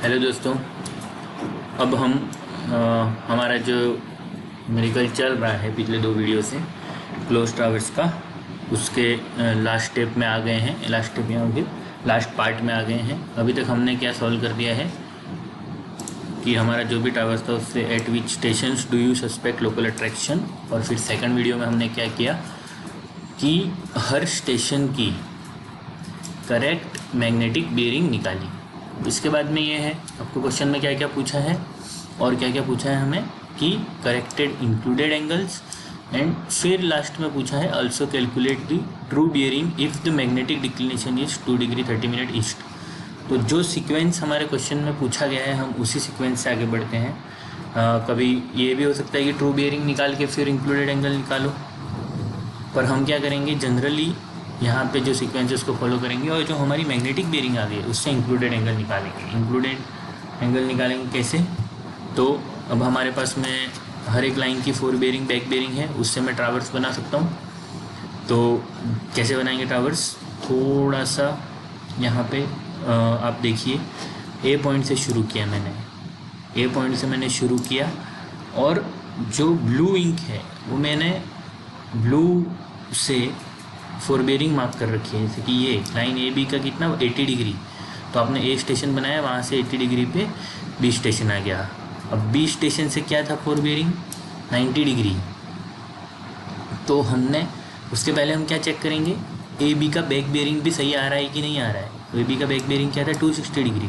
Hello दोस्तों। अब हम हमारा जो मेडिकल चल रहा है पिछले 2 वीडियो से क्लोज ट्रावर्स का, उसके लास्ट स्टेप में आ गए हैं। लास्ट स्टेप या फिर लास्ट पार्ट में आ गए हैं। अभी तक हमने क्या सॉल्व कर दिया है कि हमारा जो भी ट्रावर्स था उससे eight which stations do you suspect local attraction, और फिर सेकंड वीडियो में हमने क्या किया कि हर स्टेशन की करेक्ट मैग्नेटिक बेयरिंग निकाली। इसके बाद में ये है, आपको क्वेश्चन में क्या क्या पूछा है और क्या क्या पूछा है हमें कि करेक्टेड इंक्लूडेड एंगल्स, एंड फिर लास्ट में पूछा है also calculate the true bearing if the magnetic declination is 2 degree 30 minute east. तो जो सीक्वेंस हमारे क्वेश्चन में पूछा गया है हम उसी सीक्वेंस से आगे बढ़ते हैं। कभी ये भी हो सकता है कि ट्रू बियरिंग निकाल के फिर इंक्लूडेड एंगल निकालो, पर हम क्या करेंगे जनरली यहाँ पे जो सीक्वेंसेस को फॉलो करेंगे और जो हमारी मैग्नेटिक बेयरिंग आ गई है उससे इंक्लूडेड एंगल निकालेंगे। इंक्लूडेड एंगल निकालेंगे कैसे? तो अब हमारे पास में हर एक लाइन की 4 बेयरिंग बैक बेयरिंग है, उससे मैं ट्रावर्स बना सकता हूँ। तो कैसे बनाएंगे ट्रावर्स? थोड़ा सा यहाँ पे आप देखिए, ए पॉइंट से शुरू किया मैंने, ए पॉइंट से मैंने शुरू किया और जो ब्लू इंक है वो मैंने ब्लू से 4 बेयरिंग मार्क कर रखी है। जैसे कि ये लाइन ए बी का कितना 80 डिग्री, तो आपने ए स्टेशन बनाया, वहाँ से 80 डिग्री पे बी स्टेशन आ गया। अब बी स्टेशन से क्या था 4 बेयरिंग 90 डिग्री। तो हमने उसके पहले हम क्या चेक करेंगे, ए बी का बैक बेयरिंग भी सही आ रहा है कि नहीं आ रहा है। तो ए बी का बैक बेयरिंग क्या था 260 डिग्री।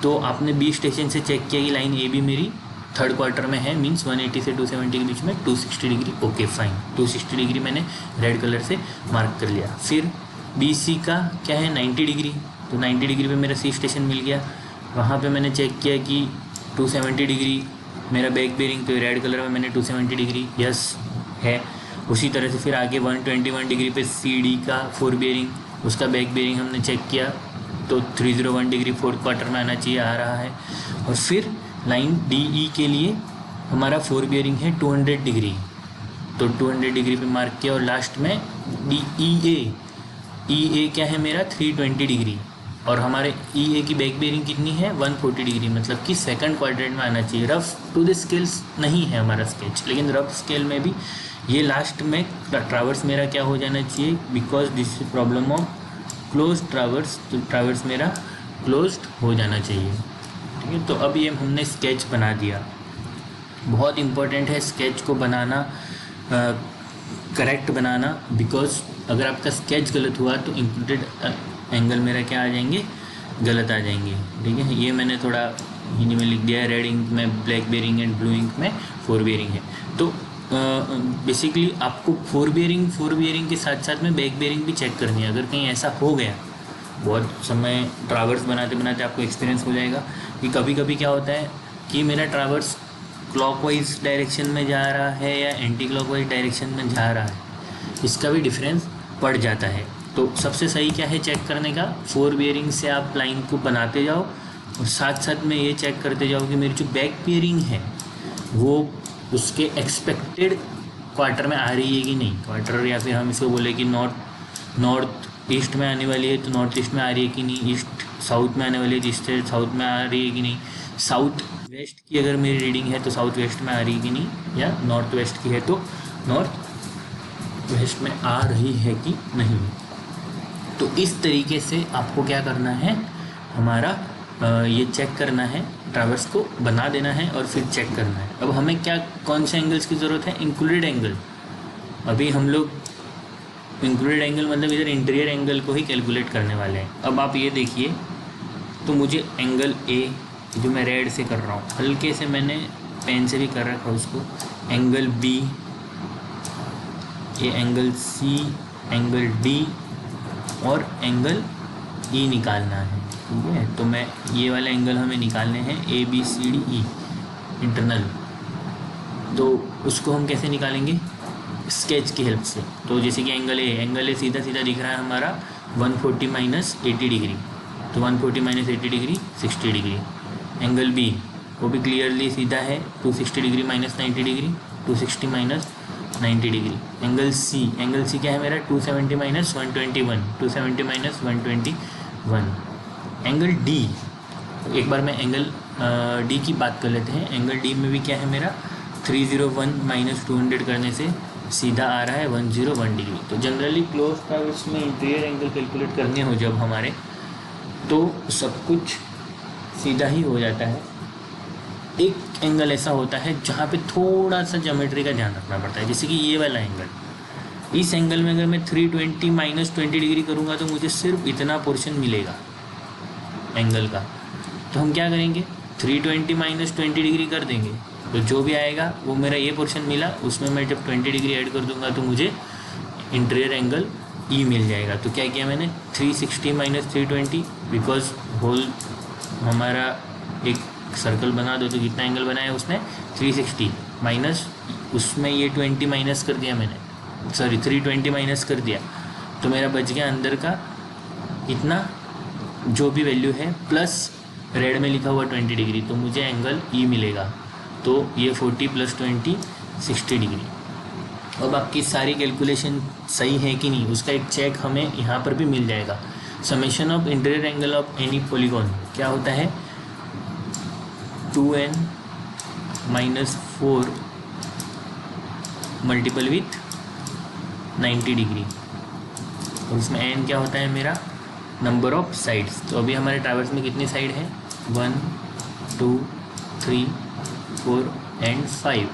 तो आपने बी स्टेशन से चेक किया कि लाइन ए बी मेरी थर्ड क्वार्टर में है, मींस 180 से 270 के बीच में 260 डिग्री। ओके फाइन, 260 डिग्री मैंने रेड कलर से मार्क कर लिया। फिर बी सी का क्या है 90 डिग्री, तो 90 डिग्री पे मेरा सी स्टेशन मिल गया। वहाँ पे मैंने चेक किया कि 270 डिग्री मेरा बैक बेयरिंग, तो रेड कलर में मैंने 270 डिग्री यस है। उसी तरह से फिर आगे 121 डिग्री पे सी डी का 4 बेयरिंग, उसका बैक बेयरिंग हमने चेक किया तो 301 डिग्री फोर्थ क्वार्टर में आना चाहिए, आ रहा है। और फिर लाइन डी ई के लिए हमारा 4 बेयरिंग है 200 डिग्री, तो 200 डिग्री पे मार्क किया। और लास्ट में डी ई ए क्या है मेरा 320 डिग्री, और हमारे ई ए की बैक बेयरिंग कितनी है 140 डिग्री, मतलब कि सेकंड क्वाड्रेंट में आना चाहिए। रफ टू द स्केल्स नहीं है हमारा स्केच, लेकिन रफ स्केल में भी ये लास्ट में ट्रावर्स मेरा क्या हो जाना चाहिए, because this is problem of close traverse, तो ट्रावर्स मेरा क्लोज्ड हो जाना चाहिए। ठीक है, तो अब ये हमने स्केच बना दिया। बहुत इम्पोर्टेंट है स्केच को बनाना, करेक्ट बनाना, बिकॉज अगर आपका स्केच गलत हुआ तो इंक्लूडेड एंगल मेरा क्या आ जाएंगे, गलत आ जाएंगे। ठीक है, ये मैंने थोड़ा हिंदी में लिख दिया है, रेड इंक में black bearing and blue ink में 4 बेयरिंग है। तो बेसिकली आपको 4 बेयरिंग के साथ साथ में बैक बेयरिंग भी चेक करनी है। अगर कहीं ऐसा हो गया, बहुत समय ट्रावर्स बनाते बनाते आपको एक्सपीरियंस हो जाएगा कि कभी कभी क्या होता है कि मेरा ट्रावर्स क्लॉकवाइज डायरेक्शन में जा रहा है या एंटी क्लॉकवाइज डायरेक्शन में जा रहा है, इसका भी डिफरेंस पड़ जाता है। तो सबसे सही क्या है चेक करने का, 4 बेयरिंग से आप लाइन को बनाते जाओ और साथ साथ में ये चेक करते जाओ कि मेरी जो बैक बेयरिंग है वो उसके एक्सपेक्टेड क्वार्टर में आ रही है कि नहीं। क्वार्टर या फिर हम इसको बोले कि नॉर्थ ईस्ट में आने वाली है तो नॉर्थ ईस्ट में आ रही है कि नहीं, ईस्ट साउथ में आने वाली है ईस्ट साउथ में आ रही है कि नहीं, साउथ वेस्ट की अगर मेरी रीडिंग है तो साउथ वेस्ट में आ रही है कि नहीं, या नॉर्थ वेस्ट की है तो नॉर्थ वेस्ट में आ रही है कि नहीं। तो इस तरीके से आपको क्या करना है, हमारा ये चेक करना है, ट्रावर्स को बना देना है और फिर चेक करना है। अब हमें क्या कौन से एंगल्स की ज़रूरत है, इंक्लूडेड एंगल। अभी हम लोग इंक्लूडेड एंगल मतलब इधर इंटीरियर एंगल को ही कैलकुलेट करने वाले हैं। अब आप ये देखिए, तो मुझे एंगल ए जो मैं रेड से कर रहा हूँ, हल्के से मैंने पेन से भी कर रखा है उसको, एंगल बी, ये एंगल सी, एंगल डी और एंगल ई निकालना है। ठीक है, तो मैं ये वाले एंगल हमें निकालने हैं A B C D E internal. तो उसको हम कैसे निकालेंगे, स्केच की हेल्प से। तो जैसे कि एंगल ए सीधा सीधा दिख रहा है हमारा 140 माइनस 80 डिग्री, तो 140 minus 80 degree 60 degree. Angle B वो भी क्लियरली सीधा है 260 degree minus 90 degree, 260 minus 90 degree. Angle C क्या है मेरा 270 माइनस 121, 270 माइनस 121। एंगल डी एक बार मैं एंगल डी की बात कर लेते हैं। एंगल डी में भी क्या है मेरा 301 माइनस 200 करने से सीधा आ रहा है 101 डिग्री। तो जनरली क्लोज ट्रावर्स में इंटीरियर एंगल कैलकुलेट करने हो जब हमारे, तो सब कुछ सीधा ही हो जाता है। एक एंगल ऐसा होता है जहाँ पे थोड़ा सा ज्योमेट्री का ध्यान रखना पड़ता है, जैसे कि ये वाला एंगल। इस एंगल में अगर मैं 320 माइनस 20 डिग्री करूँगा तो मुझे सिर्फ इतना पोर्शन मिलेगा एंगल का। तो हम क्या करेंगे, 320 माइनस 20 डिग्री कर देंगे, तो जो भी आएगा वो मेरा ये पोर्शन मिला, उसमें मैं जब 20 डिग्री ऐड कर दूंगा तो मुझे इंटीरियर एंगल ई मिल जाएगा। तो क्या किया मैंने, 360 माइनस 320, बिकॉज होल हमारा एक सर्कल बना दो तो कितना एंगल बनाया उसने 360 माइनस, उसमें ये 20 माइनस कर दिया मैंने, सॉरी 320 माइनस कर दिया, तो मेरा बच गया अंदर का इतना जो भी वैल्यू है, प्लस रेड में लिखा हुआ 20 डिग्री, तो मुझे एंगल ई मिलेगा। तो ये 40 प्लस 20 60 डिग्री। अब आपकी सारी कैलकुलेशन सही है कि नहीं उसका एक चेक हमें यहाँ पर भी मिल जाएगा। Summation of interior angle of any polygon क्या होता है, 2n minus 4 multiple with 90 degree, और उसमें n क्या होता है मेरा नंबर ऑफ साइड्स। तो अभी हमारे ट्रावर्स में कितनी साइड है, 1 2 3 4 एंड 5,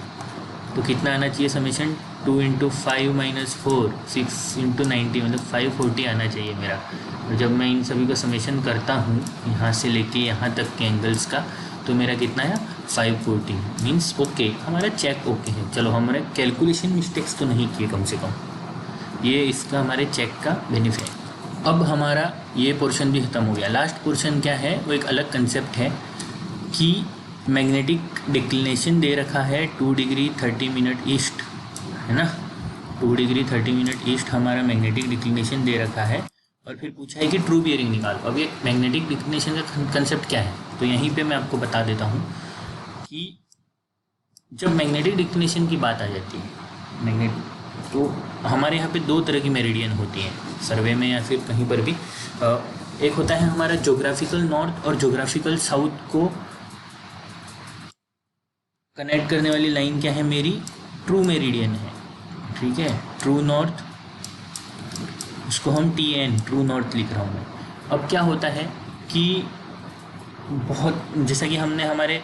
तो कितना आना चाहिए समेशन, 2 इंटू 5 माइनस 4 6 इंटू 90, मतलब 540 आना चाहिए मेरा। और जब मैं इन सभी का समेशन करता हूँ यहाँ से लेके यहाँ तक के एंगल्स का, तो मेरा कितना है 540, मीन्स ओके, हमारा चेक ओके है। चलो हमारे कैलकुलेशन मिस्टेक्स तो नहीं किए कम से कम, ये इसका हमारे चेक का बेनिफिट है। अब हमारा ये पोर्शन भी ख़त्म हो गया। लास्ट पोर्शन क्या है, वो एक अलग कंसेप्ट है कि मैग्नेटिक डिक्लिनेशन दे रखा है 2 डिग्री 30 मिनट ईस्ट, है ना, 2 डिग्री 30 मिनट ईस्ट हमारा मैग्नेटिक डिक्लिनेशन दे रखा है, और फिर पूछा है कि ट्रू बियरिंग निकालो। अब ये मैग्नेटिक डिक्लिनेशन का कंसेप्ट क्या है, तो यहीं पे मैं आपको बता देता हूँ कि जब मैग्नेटिक डिक्लिनेशन की बात आ जाती है मैग्नेटिक, तो हमारे यहाँ पे 2 तरह की मेरिडियन होती हैं सर्वे में या फिर कहीं पर भी। एक होता है हमारा ज्योग्राफिकल नॉर्थ और ज्योग्राफिकल साउथ को कनेक्ट करने वाली लाइन क्या है मेरी, ट्रू मेरिडियन है, ठीक है, ट्रू नॉर्थ, उसको हम TN ट्रू नॉर्थ लिख रहा हूँ मैं। अब क्या होता है कि बहुत, जैसा कि हमने हमारे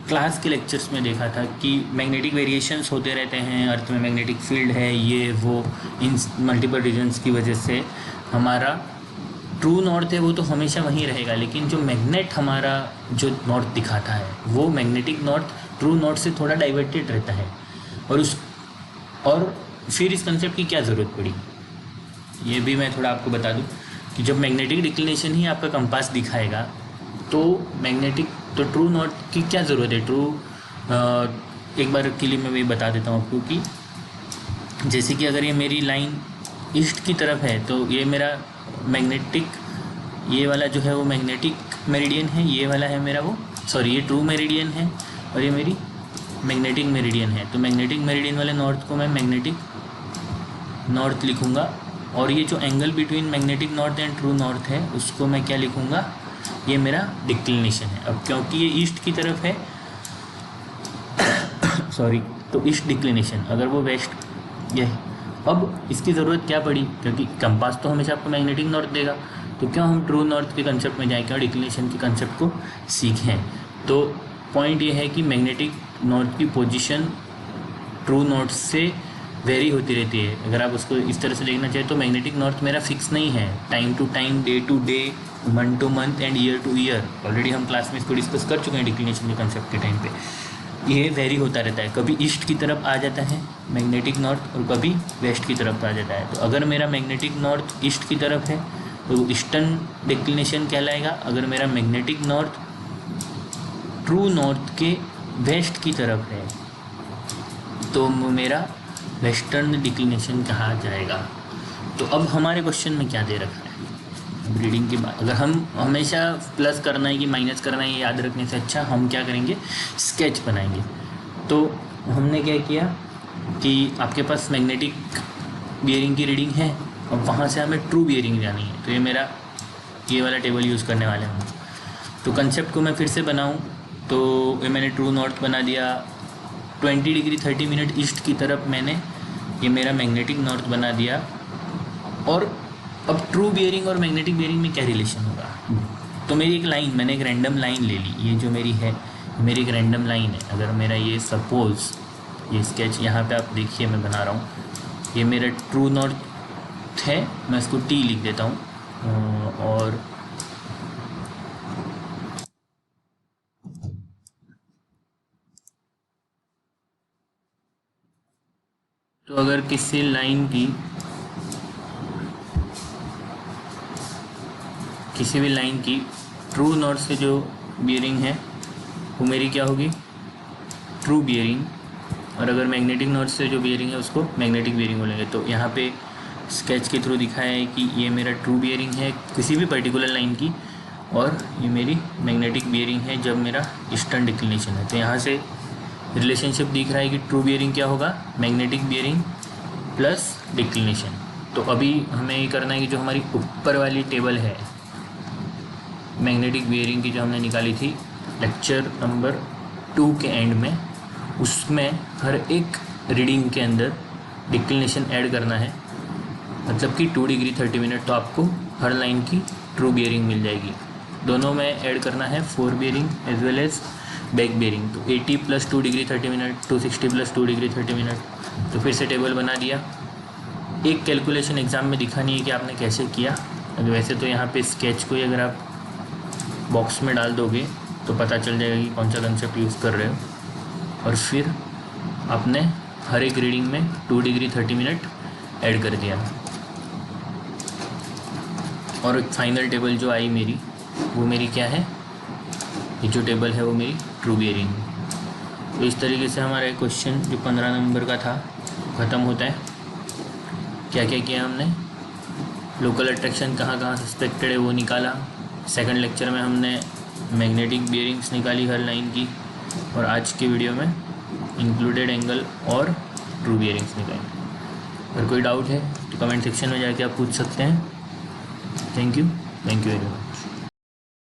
क्लास के लेक्चर्स में देखा था कि मैग्नेटिक वेरिएशंस होते रहते हैं, अर्थ में मैग्नेटिक फील्ड है, ये वो, इन मल्टीपल रीजन्स की वजह से हमारा ट्रू नॉर्थ है वो तो हमेशा वहीं रहेगा, लेकिन जो मैग्नेट हमारा जो नॉर्थ दिखाता है वो मैग्नेटिक नॉर्थ ट्रू नॉर्थ से थोड़ा डाइवर्टेड रहता है। और फिर इस कंसेप्ट की क्या ज़रूरत पड़ी, ये भी मैं थोड़ा आपको बता दूं कि जब मैग्नेटिक डिक्लिनेशन ही आपका कंपास दिखाएगा तो मैग्नेटिक, तो ट्रू नॉर्थ की क्या ज़रूरत है। ट्रू एक बार के लिए मैं भी बता देता हूँ आपको कि जैसे कि अगर ये मेरी लाइन ईस्ट की तरफ है तो ये मेरा मैग्नेटिक, ये वाला जो है वो मैग्नेटिक मेरिडियन है, ये वाला है मेरा वो, सॉरी ये ट्रू मेरिडियन है और ये मेरी मैग्नेटिक मेरिडियन है। तो मैग्नेटिक मेरिडियन वाले नॉर्थ को मैं मैग्नेटिक नॉर्थ लिखूँगा, और ये जो angle between magnetic north and true north है उसको मैं क्या लिखूँगा, ये मेरा डिक्लिनेशन है। अब क्योंकि ये ईस्ट की तरफ है सॉरी, तो ईस्ट डिक्लिनेशन, अगर वो वेस्ट, ये अब इसकी ज़रूरत क्या पड़ी, क्योंकि कंपास तो हमेशा आपको मैग्नेटिक नॉर्थ देगा, तो क्यों हम ट्रू नॉर्थ के कंसेप्ट में जाएँ, क्यों डिक्लिनेशन के कंसेप्ट को सीखें। तो पॉइंट ये है कि मैग्नेटिक नॉर्थ की पोजीशन ट्रू नॉर्थ से वेरी होती रहती है। अगर आप उसको इस तरह से देखना चाहें तो मैग्नेटिक नॉर्थ मेरा फिक्स नहीं है, time to time, day to day, month to month and year to year, already हम क्लास में इसको डिस्कस कर चुके हैं डिक्लिनेशन के कंसेप्ट के टाइम पे। ये वेरी होता रहता है, कभी ईस्ट की तरफ आ जाता है मैग्नेटिक नॉर्थ और कभी वेस्ट की तरफ आ जाता है। तो अगर मेरा मैग्नेटिक नॉर्थ ईस्ट की तरफ है तो ईस्टर्न डिक्लिनेशन कहलाएगा, अगर मेरा मैग्नेटिक नॉर्थ ट्रू नॉर्थ के वेस्ट की तरफ है तो मेरा वेस्टर्न डिक्लिनेशन कहा जाएगा। तो अब हमारे क्वेश्चन में क्या दे रखा है रीडिंग के बाद, अगर हम हमेशा प्लस करना है कि माइनस करना है ये याद रखने से अच्छा हम क्या करेंगे, स्केच बनाएंगे। तो हमने क्या किया कि आपके पास मैग्नेटिक बियरिंग की रीडिंग है और वहाँ से हमें ट्रू बियरिंग जानी है, तो ये मेरा ये वाला टेबल यूज़ करने वाले हैं। तो कंसेप्ट को मैं फिर से बनाऊं तो ये मैंने ट्रू नॉर्थ बना दिया। 20 डिग्री 30 मिनट ईस्ट की तरफ मैंने ये मेरा मैग्नेटिक नॉर्थ बना दिया। और अब ट्रू बियरिंग और मैग्नेटिक बियरिंग में क्या रिलेशन होगा? तो मेरी एक लाइन, मैंने एक रैंडम लाइन ले ली, ये जो मेरी है मेरी एक रैंडम लाइन है। अगर मेरा ये सपोज़ ये स्केच यहाँ पे आप देखिए मैं बना रहा हूँ, ये मेरा ट्रू नॉर्थ है, मैं इसको टी लिख देता हूँ। और तो अगर किसी भी लाइन की ट्रू नॉर्थ से जो बियरिंग है वो मेरी क्या होगी? True bearing. और अगर मैग्नेटिक नॉर्थ से जो बियरिंग है उसको मैग्नेटिक बियरिंग बोलेंगे। तो यहाँ पे स्केच के थ्रू दिखाया है कि ये मेरा ट्रू बियरिंग है किसी भी पर्टिकुलर लाइन की, और ये मेरी मैग्नेटिक बियरिंग है जब मेरा ईस्टर्न डिक्लिनेशन है। तो यहाँ से रिलेशनशिप दिख रहा है कि ट्रू बियरिंग क्या होगा? Magnetic bearing plus declination. तो अभी हमें ये करना है कि जो हमारी ऊपर वाली टेबल है मैग्नेटिक बियरिंग की, जो हमने निकाली थी लेक्चर नंबर 2 के एंड में, उसमें हर एक रीडिंग के अंदर डिक्लिनेशन ऐड करना है। मतलब कि 2 डिग्री 30 मिनट, तो आपको हर लाइन की ट्रू बियरिंग मिल जाएगी। दोनों में ऐड करना है 4 bearing as well as back bearing. तो 80 plus 2 degree 30 minute, 260 plus 2 degree 30 minute. तो फिर से टेबल बना दिया। एक कैलकुलेशन एग्ज़ाम में दिखानी है कि आपने कैसे किया। वैसे तो यहाँ पे स्केच को ही अगर आप बॉक्स में डाल दोगे तो पता चल जाएगा कि कौन सा कंसेप्ट यूज़ कर रहे हो। और फिर आपने हर एक रीडिंग में 2 डिग्री 30 मिनट ऐड कर दिया। और एक फाइनल टेबल जो आई मेरी, वो मेरी क्या है? ये जो टेबल है वो मेरी ट्रू बियरिंग। तो इस तरीके से हमारा क्वेश्चन जो 15 नंबर का था ख़त्म होता है। क्या क्या किया हमने? लोकल अट्रैक्शन कहाँ कहाँ सस्पेक्टेड है वो निकाला। सेकंड लेक्चर में हमने मैग्नेटिक बियरिंग्स निकाली हर लाइन की। और आज के वीडियो में इंक्लूडेड एंगल और ट्रू बियरिंग्स निकाली। अगर कोई डाउट है तो कमेंट सेक्शन में जाके आप पूछ सकते हैं। Thank you very much.